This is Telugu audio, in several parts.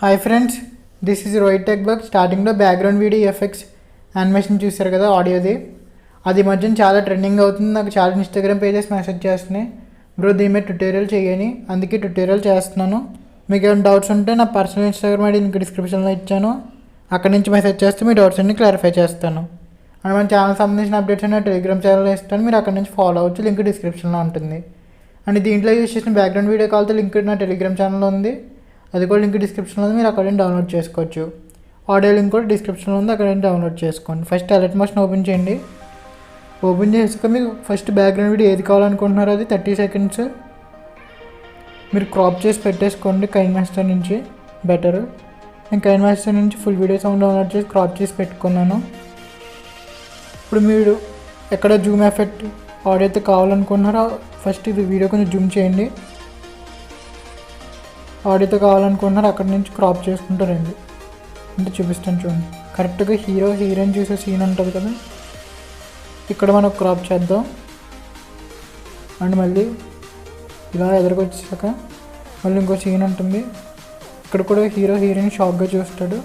Hi friends, this is Rohit tech bug. స్టార్టింగ్లో బ్యాక్గ్రౌండ్ వీడియో ఎఫెక్ట్స్ యానిమేషన్ చూశారు కదా, ఆడియోది. అది మధ్యన చాలా ట్రెండింగ్ అవుతుంది. నాకు చాలా ఇన్స్టాగ్రామ్ పేజెస్ మెసేజ్ చేస్తున్నాయి, బ్రో దీని మీద ట్యుటోరియల్ చేయని. అందుకే ట్యుటోరియల్ చేస్తున్నాను. మీకు ఏమైనా డౌట్స్ ఉంటే నా పర్సనల్ ఇన్స్టాగ్రామ్ ఐడి లింక్ డిస్క్రిప్షన్లో ఇచ్చాను, అక్కడి నుంచి మెసేజ్ చేస్తే మీ డౌట్స్ అన్ని క్లారిఫై చేస్తాను. అండ్ మన ఛానల్ సంబంధించిన అప్డేట్స్ అన్ని టెలిగ్రామ్ ఛానల్లో ఇస్తాను, మీరు అక్కడి నుంచి ఫాలో అవ్వచ్చు. లింక్ డిస్క్రిప్షన్లో ఉంటుంది. అండ్ దీంట్లో యూజ్ చేసిన బ్యాక్గ్రౌండ్ వీడియో కాల్తో లింక్ నా టెలిగ్రామ్ ఛానల్లో ఉంది, అది కూడా లింక్ డిస్క్రిప్షన్లో ఉంది, మీరు అక్కడ నుంచి డౌన్లోడ్ చేసుకోవచ్చు. ఆడియో లింక్ కూడా డిస్క్రిప్షన్లో ఉంది, అక్కడ నుంచి డౌన్లోడ్ చేసుకోండి. ఫస్ట్ అలర్ట్ మోషన్ ఓపెన్ చేయండి. ఓపెన్ చేసుకొని మీకు ఫస్ట్ బ్యాక్గ్రౌండ్ వీడియో ఏది కావాలనుకుంటున్నారో అది 30 seconds మీరు క్రాప్ చేసి పెట్టేసుకోండి. కైన్ మాస్టర్ నుంచి బెటర్. నేను కైన్ మాస్టర్ నుంచి ఫుల్ వీడియో సౌండ్ డౌన్లోడ్ చేసి క్రాప్ చేసి పెట్టుకున్నాను. ఇప్పుడు మీరు ఎక్కడ జూమ్ ఎఫెక్ట్ ఆడియోతో కావాలనుకుంటున్నారో ఫస్ట్ ఇది వీడియో కొంచెం జూమ్ చేయండి. ఆడియోతో కావాలనుకుంటున్నారు అక్కడి నుంచి క్రాప్ చేసుకుంటారండి. అంటే చూపిస్తాను చూడండి. కరెక్ట్గా హీరో హీరోయిన్ చూసే సీన్ ఉంటుంది కదా, ఇక్కడ మనం క్రాప్ చేద్దాం. అండ్ మళ్ళీ ఇలా ఎదురుకొచ్చాక మళ్ళీ ఇంకో సీన్ ఉంటుంది, ఇక్కడ కూడా హీరో హీరోయిన్ షాక్గా చూస్తాడు,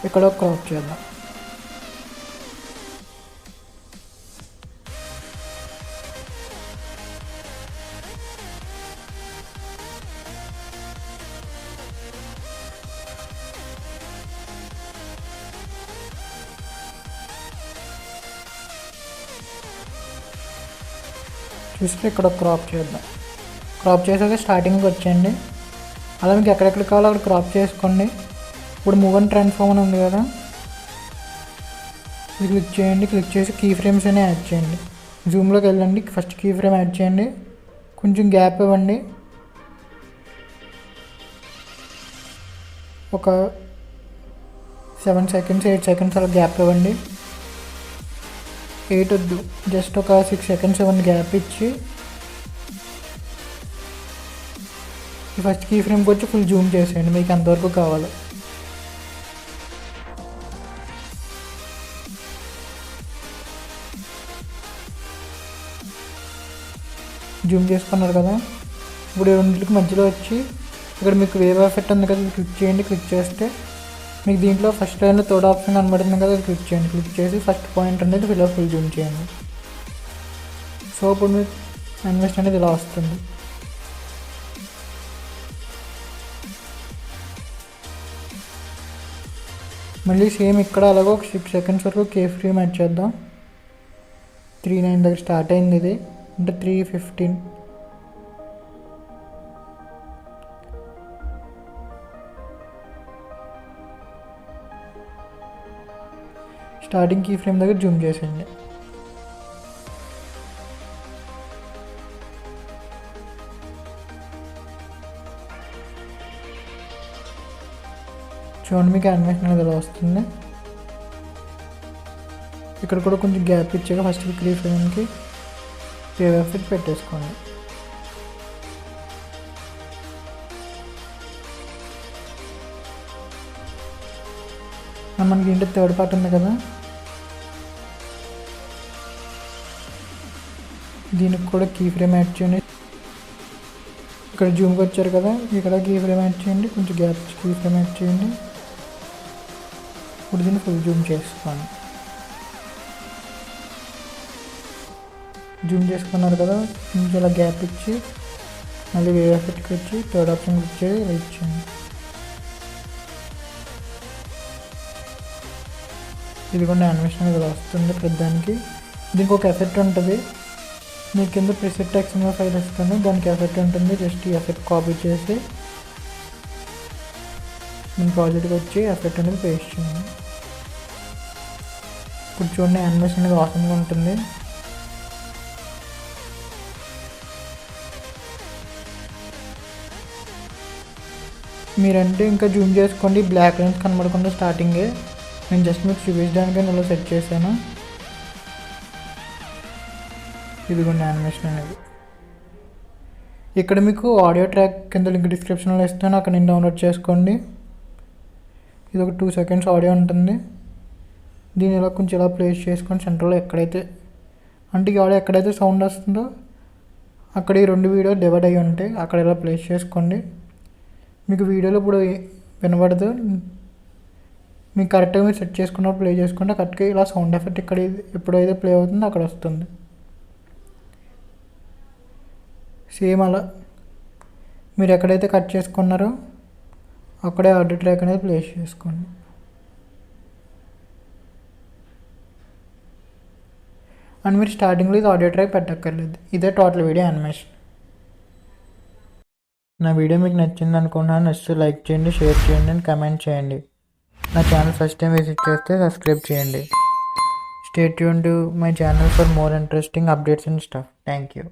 ఇక్కడ క్రాప్ చేద్దాం. చూస్తే ఇక్కడ క్రాప్ చేద్దాం. క్రాప్ చేసాక స్టార్టింగ్కి వచ్చేయండి. అలా మీకు ఎక్కడెక్కడ కావాలో అక్కడ క్రాప్ చేసుకోండి. ఇప్పుడు మూవ్ అండ్ ట్రాన్స్ఫార్మ్ అని ఉంది కదా, ఇది క్లిక్ చేయండి. క్లిక్ చేసి కీ ఫ్రేమ్స్ అనే యాడ్ చేయండి. జూమ్లోకి వెళ్ళండి, ఫస్ట్ కీ ఫ్రేమ్ యాడ్ చేయండి, కొంచెం గ్యాప్ ఇవ్వండి. ఒక 7 seconds 8 seconds అలా గ్యాప్ ఇవ్వండి. 8 వద్దు, జస్ట్ ఒక 6 seconds ఇవ్వండి గ్యాప్ ఇచ్చి. ఫస్ట్ కీ ఫ్రేమ్కి వచ్చి ఫుల్ జూమ్ చేసేయండి మీకు ఎంతవరకు కావాలో. జూమ్ చేసుకున్నారు కదా, ఇప్పుడు రెండింటికి మధ్యలో వచ్చి ఇక్కడ మీకు వేవ్ ఎఫెక్ట్ ఉంది కదా, క్లిక్ చేయండి. క్లిక్ చేస్తే మీకు దీంట్లో ఫస్ట్ లైన్లో థర్డ్ ఆప్షన్ కనబడుతుంది కదా, క్లిక్ చేయండి. క్లిక్ చేసి ఫస్ట్ పాయింట్ అనేది ఫుల్ జూమ్ చేయండి. సో ఇప్పుడు మీకు యానిమేషన్ అనేది ఇలా వస్తుంది. మళ్ళీ సేమ్ ఇక్కడ అలాగో ఒక 6 seconds వరకు కే ఫ్రేమ్ యాడ్ చేద్దాం. 3:09 దగ్గర స్టార్ట్ అయింది ఇది, అంటే 3:15. స్టార్టింగ్ కీ ఫ్రేమ్ దగ్గర జూమ్ చేసేయండి. చూడండి మీకు యానిమేషన్ అనేది ఇలా వస్తుంది. ఇక్కడ కూడా కొంచెం గ్యాప్ ఇచ్చాక ఫస్ట్ కీ ఫ్రేమ్కి వేవ్ ఎఫెక్ట్ పెట్టేసుకోండి. మనకి ఏంటంటే థర్డ్ పార్ట్ ఉంది కదా, దీనికి కూడా కీ ఫ్రేమ్ యాడ్ చేయండి. ఇక్కడ జూమ్కి వచ్చారు కదా, ఇక్కడ కీ ఫ్రేమ్ యాడ్ చేయండి, కొంచెం గ్యాప్ కీ ఫ్రేమ్ యాడ్ చేయండి. ఇప్పుడు దీన్ని ఫుల్ జూమ్ చేసుకోండి. జూమ్ చేసుకున్నారు కదా, కొంచెం ఇలా గ్యాప్ ఇచ్చి మళ్ళీ వేవ్ ఎఫెక్ట్కి వచ్చి థర్డ్ ఆప్షన్ క్లిక్ చేసి రైట్ చేయండి. ఇది కూడా యానిమేషన్ అనేది వస్తుంది పెద్దానికి. దీనికి ఒక ఎఫెక్ట్ ఉంటుంది, మీకు కింద ప్రిసెట్ XML ఫైల్ ఇస్తాను, దానికి ఎఫెక్ట్ ఉంటుంది. జస్ట్ ఈ ఎఫెక్ట్ కాపీ చేసి మీ ప్రాజెక్ట్కి వచ్చి ఎఫెక్ట్ అనేది పేస్ట్ చేయండి. ఇప్పుడు చూడండి యానిమేషన్ అనేది అవసరంగా ఉంటుంది. మీరంటే ఇంకా జూమ్ చేసుకోండి, బ్లాక్ లైన్స్ కనబడకుండా స్టార్టింగే. నేను జస్ట్ మీకు చూపించడానికి నేను సెట్ చేశాను. ఇదిగోండి యానిమేషన్ అనేది. ఇక్కడ మీకు ఆడియో ట్రాక్ కింద లింక్ డిస్క్రిప్షన్లో ఇస్తాను, అక్కడ నేను డౌన్లోడ్ చేసుకోండి. ఇది ఒక 2 seconds ఆడియో ఉంటుంది. దీన్ని ఇలా కొంచెం ఇలా ప్లేస్ చేసుకొని సెంటర్లో ఎక్కడైతే అంటే ఈ ఆడియో ఎక్కడైతే సౌండ్ వస్తుందో అక్కడ ఈ 2 వీడియో డివైడ్ అయ్యి ఉంటాయి, అక్కడ ఇలా ప్లేస్ చేసుకోండి. మీకు వీడియోలో ఇప్పుడు వినబడదు. మీకు కరెక్ట్గా మీరు సెట్ చేసుకున్నప్పుడు ప్లే చేసుకుంటే కరెక్ట్గా ఇలా సౌండ్ ఎఫెక్ట్ ఇక్కడ ఎప్పుడైతే ప్లే అవుతుందో అక్కడ వస్తుంది. సేమ్ అలా మీరు ఎక్కడైతే కట్ చేసుకున్నారో అక్కడే ఆడియో ట్రాక్ అనేది ప్లేస్ చేసుకోండి. అండ్ మీరు స్టార్టింగ్లో ఇది ఆడియో ట్రాక్ పెట్టక్కర్లేదు. ఇదే టోటల్ వీడియో యానిమేషన్. నా వీడియో మీకు నచ్చింది అనుకుంటున్నాను. నచ్చితే లైక్ చేయండి, షేర్ చేయండి అండ్ కమెంట్ చేయండి. నా ఛానల్ ఫస్ట్ టైం విజిట్ చేస్తే సబ్స్క్రైబ్ చేయండి. Stay tune to my channel for more interesting updates and stuff. Thank you.